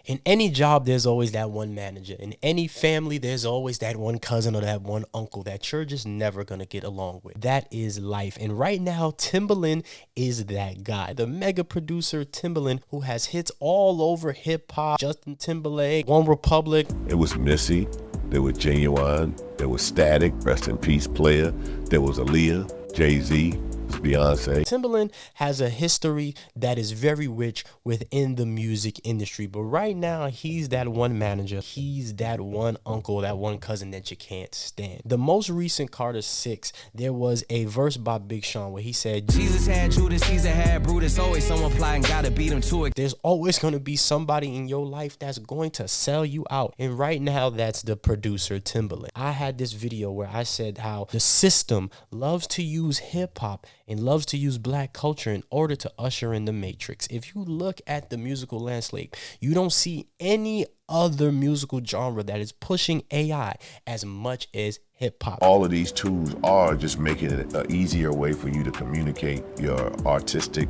In any job, there's always that one manager. In any family, there's always that one cousin or that one uncle that you're just never going to get along with. That is life. And right now, Timbaland is that guy. The mega producer Timbaland, who has hits all over hip hop, Justin Timberlake, One Republic. It was Missy. There was Genuine. There was Static. Rest in peace, Player. There was Aaliyah, Jay-Z. Beyonce. Timbaland has a history that is very rich within the music industry, but right now he's that one manager, he's that one uncle, that one cousin that you can't stand. The most recent Carter 6, there was a verse by Big Sean where he said, Jesus had Judas, Caesar had Brutus, always someone plotting, gotta beat him to it. There's always going to be somebody in your life that's going to sell you out, and right now that's the producer Timbaland. I had this video where I said how the system loves to use hip-hop and loves to use black culture in order to usher in the matrix. If you look at the musical landscape, you don't see any other musical genre that is pushing AI as much as hip hop. All of these tools are just making it an easier way for you to communicate your artistic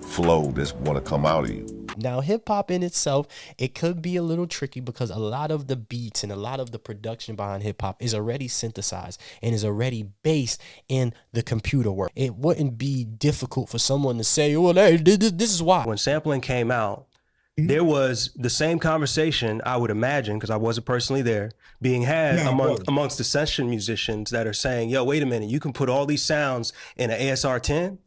flow that's want to come out of you. Now, hip hop in itself, it could be a little tricky because a lot of the beats and a lot of the production behind hip hop is already synthesized and is already based in the computer work. It wouldn't be difficult for someone to say, well, hey, this is why. When sampling came out, there was the same conversation, I would imagine, because I wasn't personally there, being had amongst the session musicians that are saying, yo, wait a minute, you can put all these sounds in an ASR 10?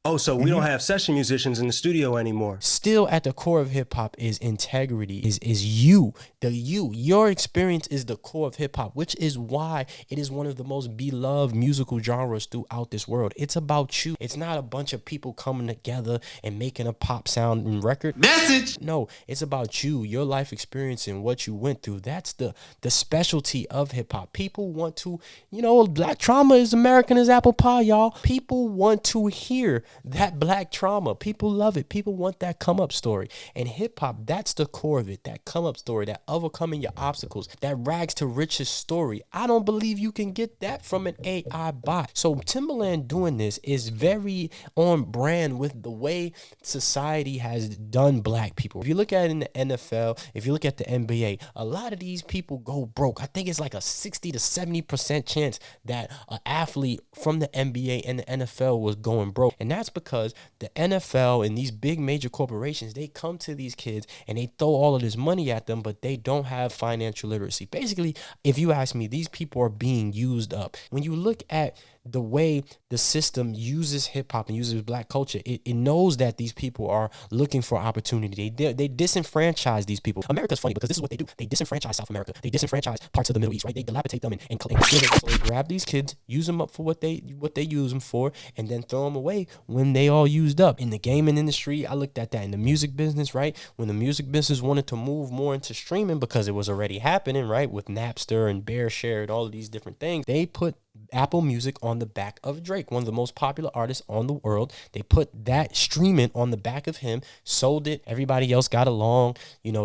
Oh, so we don't have session musicians in the studio anymore. Still at the core of hip hop is integrity, is you. Your experience is the core of hip hop, which is why it is one of the most beloved musical genres throughout this world. It's about you. It's not a bunch of people coming together and making a pop sound and record. Message! No, it's about you, your life experience and what you went through. That's the specialty of hip hop. People want to, black trauma is American as apple pie, y'all. People want to hear that black trauma. People love it. People want that come up story. And hip hop, that's the core of it. That come up story, that overcoming your obstacles, that rags to riches story. I don't believe you can get that from an AI bot. So Timbaland doing this is very on brand with the way society has done black people. If you look at it in the NFL, if you look at the NBA, a lot of these people go broke. I think it's like a 60 to 70% chance that an athlete from the NBA and the NFL was going broke. And that's because the NFL and these big major corporations, they come to these kids and they throw all of this money at them, but they don't have financial literacy. Basically, if you ask me, these people are being used up. When you look at the way the system uses hip hop and uses black culture, it knows that these people are looking for opportunity. They disenfranchise these people. America's funny because this is what they do. They disenfranchise South America. They disenfranchise parts of the Middle East, right? They dilapidate them and so they grab these kids, use them up for what they use them for, and then throw them away when they all used up. In the gaming industry, I looked at that. In the music business, right? When the music business wanted to move more into streaming because it was already happening, right? With Napster and BearShare and all of these different things, they put Apple Music on the back of Drake, one of the most popular artists on the world. They put that streaming on the back of him, sold it. Everybody else got along.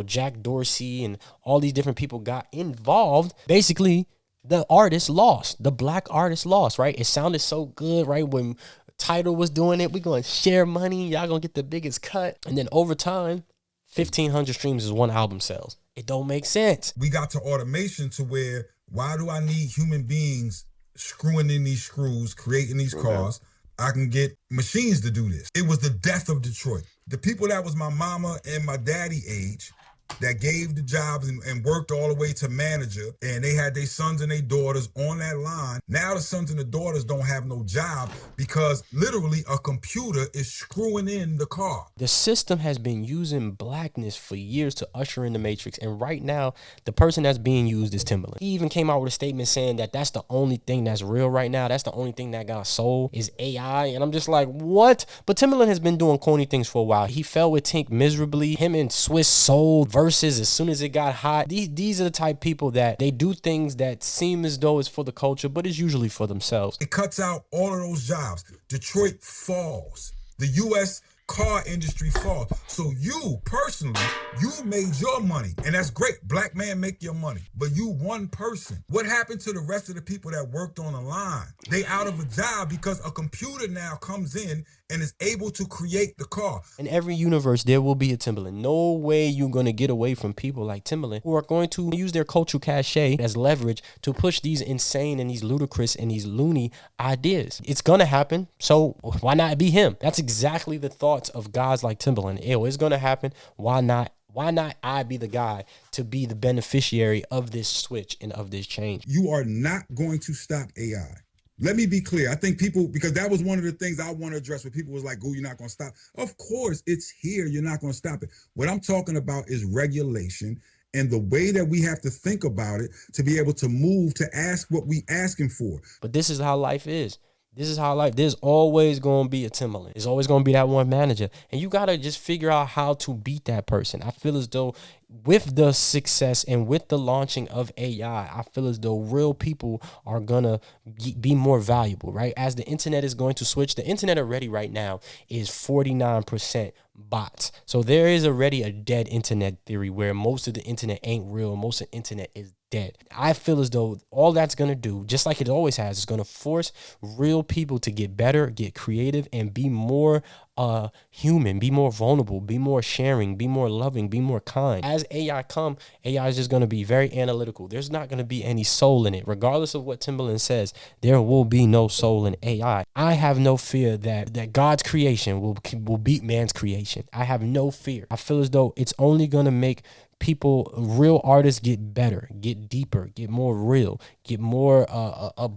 Jack Dorsey and all these different people got involved. Basically, the artist lost. The black artist lost, right? It sounded so good, right? When Tidal was doing it, we're going to share money. Y'all going to get the biggest cut. And then over time, 1,500 streams is one album sales. It don't make sense. We got to automation to where, why do I need human beings screwing in these screws, creating these cars? I can get machines to do this. It was the death of Detroit. The people that was my mama and my daddy age that gave the jobs and worked all the way to manager, and they had their sons and their daughters on that line. Now the sons and the daughters don't have no job because literally a computer is screwing in the car. The system has been using blackness for years to usher in the matrix, and right now the person that's being used is Timberland. He even came out with a statement saying that that's the only thing that's real right now. That's the only thing that got soul is AI, and I'm just like, what? But Timberland has been doing corny things for a while. He fell with Tink miserably. Him and Swiss sold verses as soon as it got hot. These are the type of people that they do things that seem as though it's for the culture, but it's usually for themselves. It cuts out all of those jobs. Detroit falls. The U.S. car industry fall. So you personally, you made your money, and that's great. Black man make your money, but you one person. What happened to the rest of the people that worked on the line? They out of a job because a computer now comes in and is able to create the car. In every universe, there will be a Timberland. No way you're going to get away from people like Timberland who are going to use their cultural cachet as leverage to push these insane and these ludicrous and these loony ideas. It's going to happen, so why not be him? That's exactly the thoughts of guys like Timberland. Ew, it's going to happen. Why not? Why not I be the guy to be the beneficiary of this switch and of this change? You are not going to stop AI. Let me be clear. I think people, because that was one of the things I want to address where people was like, "Oh, you're not going to stop." Of course, it's here. You're not going to stop it. What I'm talking about is regulation and the way that we have to think about it to be able to move to ask what we asking for. But this is how life is. This is how life, there's always going to be a Timberland. There's always going to be that one manager. And you got to just figure out how to beat that person. I feel as though with the success and with the launching of AI, I feel as though real people are going to be more valuable, right? As the internet is going to switch, the internet already right now is 49% bots. So there is already a dead internet theory where most of the internet ain't real. Most of the internet is dead. I feel as though all that's going to do, just like it always has, is going to force real people to get better, get creative, and be more human, be more vulnerable, be more sharing, be more loving, be more kind. As AI come, AI is just going to be very analytical. There's not going to be any soul in it. Regardless of what Timberland says, there will be no soul in AI. I have no fear that God's creation will beat man's creation. I have no fear. I feel as though it's only going to make people, real artists, get better, get deeper, get more real, get more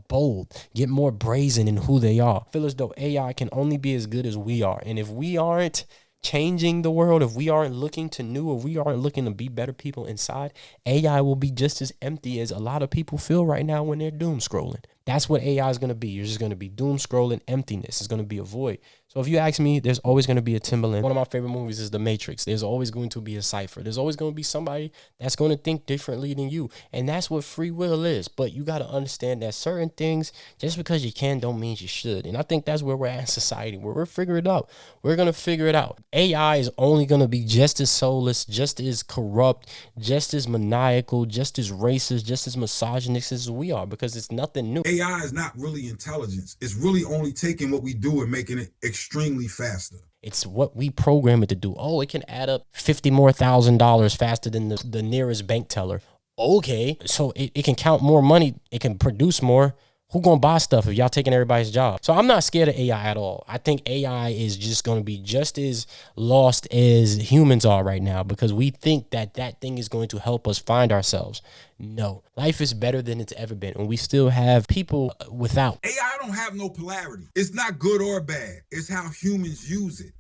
bold, get more brazen in who they are. I feel as though AI can only be as good as we are. And if we aren't changing the world, if we aren't looking to new, if we aren't looking to be better people inside, AI will be just as empty as a lot of people feel right now when they're doom scrolling. That's what AI is going to be. You're just going to be doom scrolling emptiness. It's going to be a void. So if you ask me, there's always going to be a Timberland. One of my favorite movies is The Matrix. There's always going to be a cipher. There's always going to be somebody that's going to think differently than you. And that's what free will is. But you got to understand that certain things, just because you can, don't mean you should. And I think that's where we're at in society, where we're figuring it out. We're going to figure it out. AI is only going to be just as soulless, just as corrupt, just as maniacal, just as racist, just as misogynist as we are, because it's nothing new. AI is not really intelligence. It's really only taking what we do and making it extremely faster. It's what we program it to do. Oh, it can add up $50,000 faster than the nearest bank teller. Okay, so it can count more money. It can produce more. Who gonna buy stuff if y'all taking everybody's job? So I'm not scared of AI at all. I think AI is just gonna be just as lost as humans are right now, because we think that thing is going to help us find ourselves. No, life is better than it's ever been, and we still have people without. AI don't have no polarity. It's not good or bad. It's how humans use it.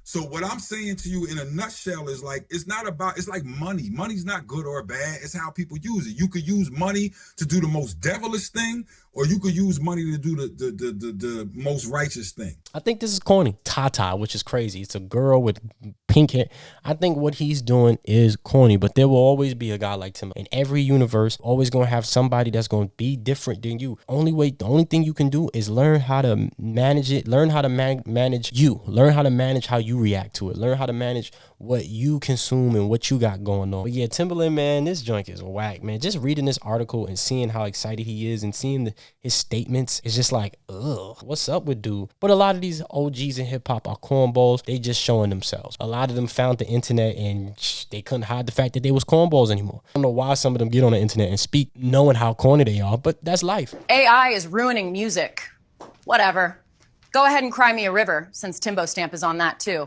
So what I'm saying to you in a nutshell is like, it's like money. Money's not good or bad. It's how people use it. You could use money to do the most devilish thing, or you could use money to do the most righteous thing. I think this is corny. Tata, which is crazy. It's a girl with pink hair. I think what he's doing is corny, but there will always be a guy like Tim. In every universe, always going to have somebody that's going to be different than you. The only thing you can do is learn how to manage it. Learn how to manage you. Learn how to manage how you react to it. Learn how to manage what you consume and what you got going on. But yeah, Timberland, man, this junk is whack, man. Just reading this article and seeing how excited he is and seeing his statements, it's just like, ugh, what's up with dude? But a lot of these OGs in hip hop are cornballs. They just showing themselves. A lot of them found the internet and they couldn't hide the fact that they was cornballs anymore. I don't know why some of them get on the internet and speak knowing how corny they are, but that's life. AI is ruining music. Whatever. Go ahead and cry me a river, since Timbo Stamp is on that too.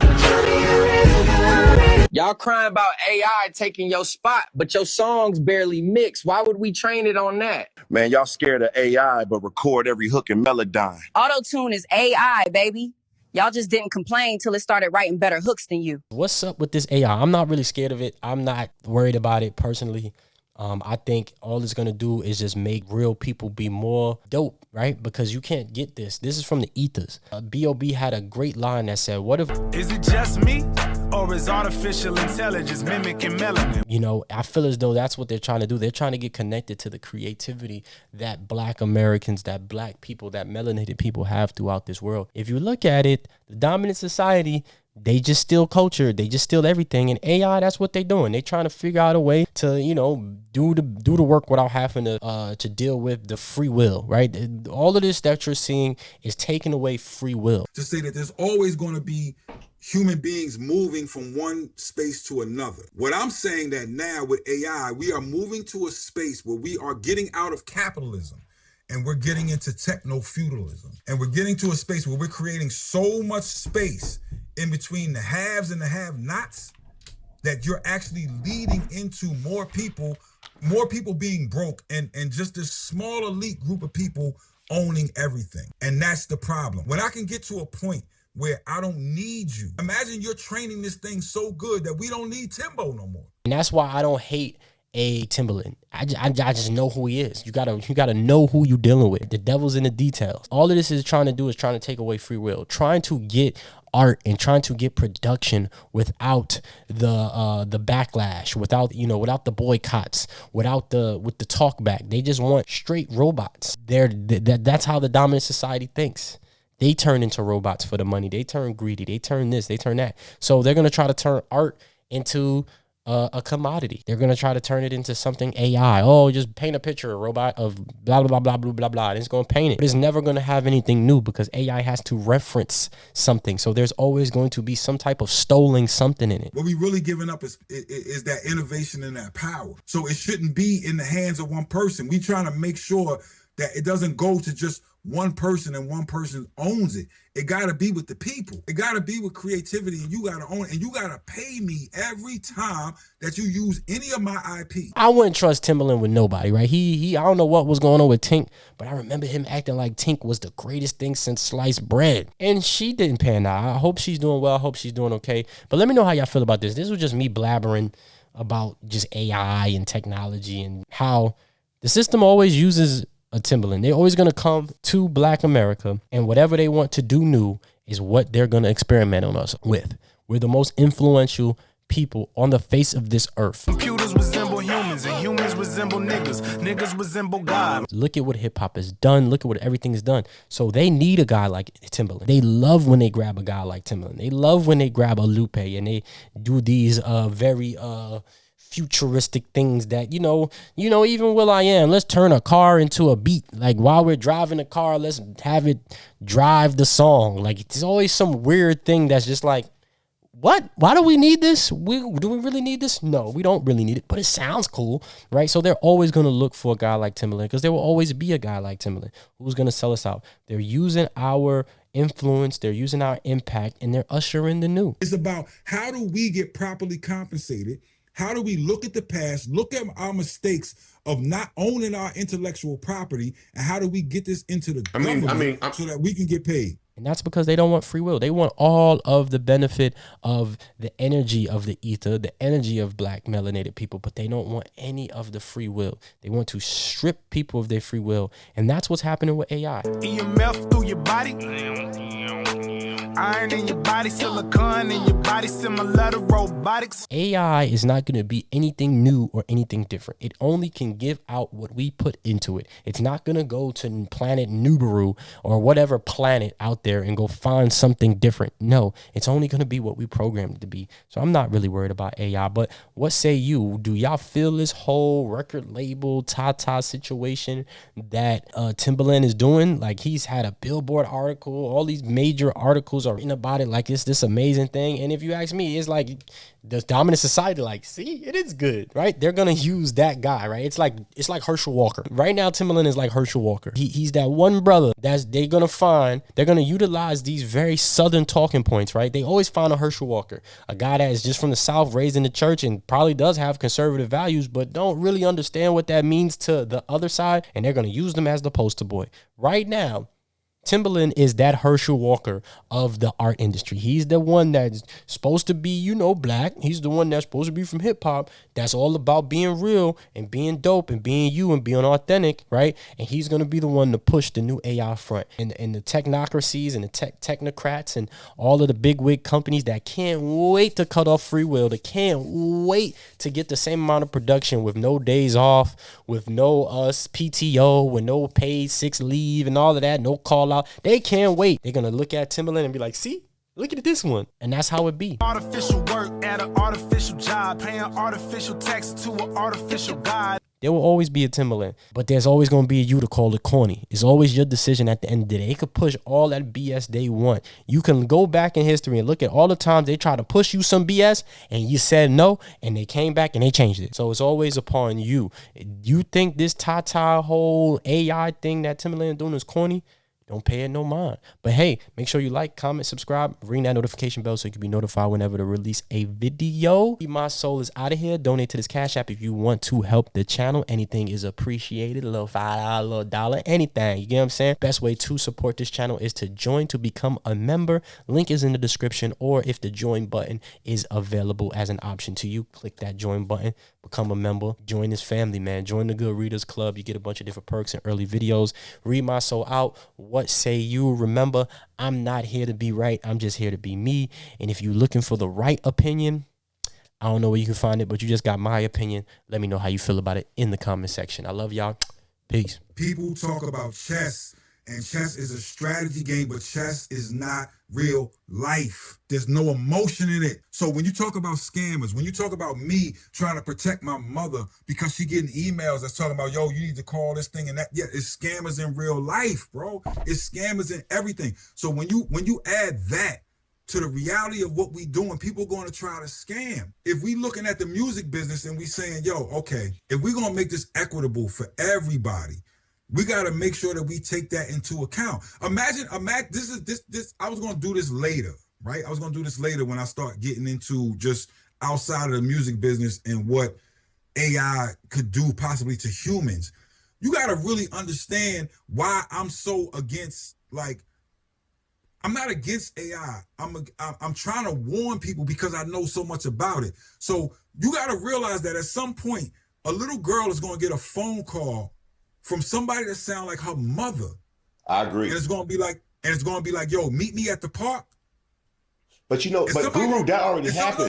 Y'all crying about AI taking your spot, but your songs barely mix. Why would we train it on that? Man, y'all scared of AI, but record every hook and melodyne. Auto-tune is AI, baby. Y'all just didn't complain till it started writing better hooks than you. What's up with this AI? I'm not really scared of it. I'm not worried about it personally. I think all it's going to do is just make real people be more dope, right? Because you can't get this. This is from the ethers. B.O.B. had a great line that said, what if... Is it just me? Or is artificial intelligence mimicking melanin? You know, I feel as though that's what they're trying to do. They're trying to get connected to the creativity that Black Americans, that Black people, that melanated people have throughout this world. If you look at it, the dominant society, They just steal culture. They just steal everything. And AI, that's what they're doing. They're trying to figure out a way to, you know, do the work without having to deal with the free will, right? All of this that you're seeing is taking away free will. To say that there's always going to be human beings moving from one space to another. What I'm saying that now with AI, we are moving to a space where we are getting out of capitalism. And we're getting into technofeudalism. And we're getting to a space where we're creating so much space in between the haves and the have-nots that you're actually leading into more people being broke and just this small elite group of people owning everything. And that's the problem. When I can get to a point where I don't need you. Imagine you're training this thing so good that we don't need Timbo no more. And that's why I don't hate a Timberland. I just know who he is. You gotta know who you dealing with. The devil's in the details. All of this is trying to take away free will, trying to get art and trying to get production without the backlash, without the boycotts, with the talk back. They just want straight robots. That's how the dominant society thinks. They turn into robots for the money. They turn greedy. They turn this. They turn that. So they're gonna try to turn art into a commodity. They're going to try to turn it into something AI. Oh, just paint a picture, a robot of blah, blah, blah, blah, blah, blah. And it's going to paint it. But it's never going to have anything new because AI has to reference something. So there's always going to be some type of stolen something in it. What we really giving up is that innovation and that power. So it shouldn't be in the hands of one person. We trying to make sure that it doesn't go to just one person and one person owns it. It got to be with the people. It got to be with creativity, and you got to own it. And you got to pay me every time that you use any of my IP. I wouldn't trust Timberland with nobody, right? He I don't know what was going on with Tink, but I remember him acting like Tink was the greatest thing since sliced bread. And she didn't pan out. I hope she's doing well. I hope she's doing okay. But let me know how y'all feel about this. This was just me blabbering about just AI and technology and how the system always uses a Timberland. They're always going to come to Black America, and whatever they want to do new is what they're going to experiment on us with. We're the most influential people on the face of this earth. Computers resemble humans and humans resemble niggas. Niggas resemble God. Look at what hip hop has done. Look at what everything has done. So they need a guy like Timberland. They love when they grab a guy like Timberland. They love when they grab a Lupe and they do these very futuristic things that, you know, even will.i.am, let's turn a car into a beat. Like while we're driving the car, let's have it drive the song. Like it's always some weird thing that's just like, what? Why do we need this? Do we really need this? No, we don't really need it, but it sounds cool, right? So they're always going to look for a guy like Timberland because there will always be a guy like Timberland who's going to sell us out. They're using our influence, they're using our impact, and they're ushering the new. It's about how do we get properly compensated? How do we look at the past, look at our mistakes of not owning our intellectual property, and how do we get this into the government so that we can get paid? And that's because they don't want free will. They want all of the benefit of the energy of the ether, the energy of Black melanated people, but they don't want any of the free will. They want to strip people of their free will. And that's what's happening with AI. EMF through your body. Iron in your body, silicon in your body, similar to robotics. AI is not going to be anything new or anything different. It only can give out what we put into it. It's not going to go to planet Nibiru or whatever planet out there and go find something different. No, it's only going to be what we programmed it to be. So I'm not really worried about AI. But what say you? Do y'all feel this whole record label Tata situation that Timberland is doing? Like he's had a Billboard article, all these major articles are written about it like it's this amazing thing. And if you ask me, it's like the dominant society, like, see, it is good, right? They're gonna use that guy, right? It's like Herschel Walker. Right now, Timberland is like Herschel Walker. He's that one brother they're gonna utilize these very Southern talking points, right? They always find a Herschel Walker, a guy that is just from the South, raised in the church, and probably does have conservative values, but don't really understand what that means to the other side, and they're gonna use them as the poster boy. Right now, Timberland is that Herschel Walker of the art industry. He's the one that's supposed to be, Black. He's the one that's supposed to be from hip hop. That's all about being real and being dope and being you and being authentic, right? And he's going to be the one to push the new AI front. And the technocracies and the technocrats and all of the big wig companies that can't wait to cut off free will, that can't wait to get the same amount of production with no days off, with no PTO, with no paid 6 leave and all of that, no call out. They can't wait. They're going to look at Timberland and be like, see, Look at this one. And that's how it be. Artificial work at an artificial job, paying artificial tax to an artificial god. There will always be a Timberland, but there's always going to be you to call it corny. It's always your decision at the end of the day. They could push all that BS they want. You can go back in history and look at all the times they try to push you some BS and you said no, and they came back and they changed it. So it's always upon you. You think this Tata whole AI thing that Timberland doing is corny? Don't pay it no mind. But hey, make sure you like, comment, subscribe, ring that notification bell so you can be notified whenever to release a video. My soul is out of here. Donate to this Cash App if you want to help the channel. Anything is appreciated. A little $5, a little $1, anything. You get what I'm saying? Best way to support this channel is to join to become a member. Link is in the description, or if the join button is available as an option to you, click that join button. Become a member. Join this family, man. Join the Good Readers Club. You get a bunch of different perks and early videos. Read my soul out. What say you? Remember, I'm not here to be right. I'm just here to be me. And if you're looking for the right opinion, I don't know where you can find it, but you just got my opinion. Let me know how you feel about it in the comment section. I love y'all. Peace. People talk about chess, and chess is a strategy game, but chess is not real life. There's no emotion in it. So when you talk about scammers, when you talk about me trying to protect my mother because she getting emails that's talking about, yo, you need to call this thing and that, yeah, it's scammers in real life, bro. It's scammers in everything. So when you add that to the reality of what we doing, people are going to try to scam. If we looking at the music business and we saying, yo, okay, if we're going to make this equitable for everybody, we got to make sure that we take that into account. Imagine, this, I was going to do this later, right? I was going to do this later when I start getting into just outside of the music business and what AI could do possibly to humans. You got to really understand why I'm so against, like, I'm not against AI. I'm trying to warn people because I know so much about it. So you got to realize that at some point, a little girl is going to get a phone call from somebody that sound like her mother. I agree. And it's gonna be like, yo, meet me at the park. But you know, but Guru, that already happened.